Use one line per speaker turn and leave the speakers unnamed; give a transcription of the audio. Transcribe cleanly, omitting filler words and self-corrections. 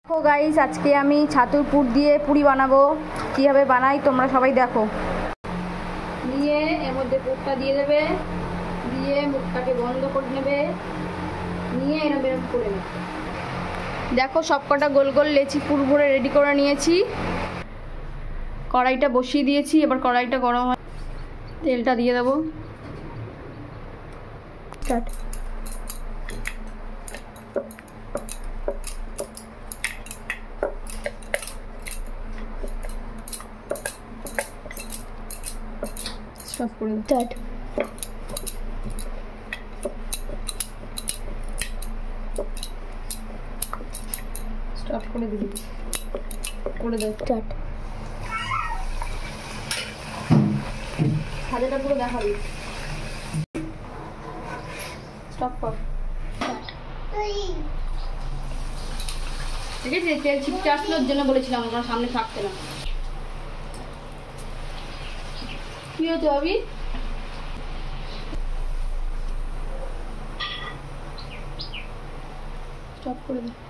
দেখো গাইস, আজকে আমি ছাতুর পুর দিয়ে পুরি বানাবো। কীভাবে বানাই তোমরা সবাই দেখো। নিয়ে এর মধ্যে পুরটা দিয়ে দেবে, দিয়ে মুখটাকে বন্ধ করে নেবে, নিয়ে এরম এরম করে নেবে। দেখো সবকটা গোল গোল লেচি পুর ভরে রেডি করে নিয়েছি। কড়াইটা বসিয়ে দিয়েছি, এবার কড়াইটা গরম হয়, তেলটা দিয়ে দেবো। স্টপ করে স্টার্ট। স্টপ করে দিবি, করে দাও স্টার্ট। হাতেটা পুরো দেখাবি। স্টপ কর। ঠিক আছে, তেল ছিটকে আসলো, ওর জন্য বলেছিলাম আমার সামনে থাকতে না। কি হচ্ছে ভাবি? স্টপ করে দিই।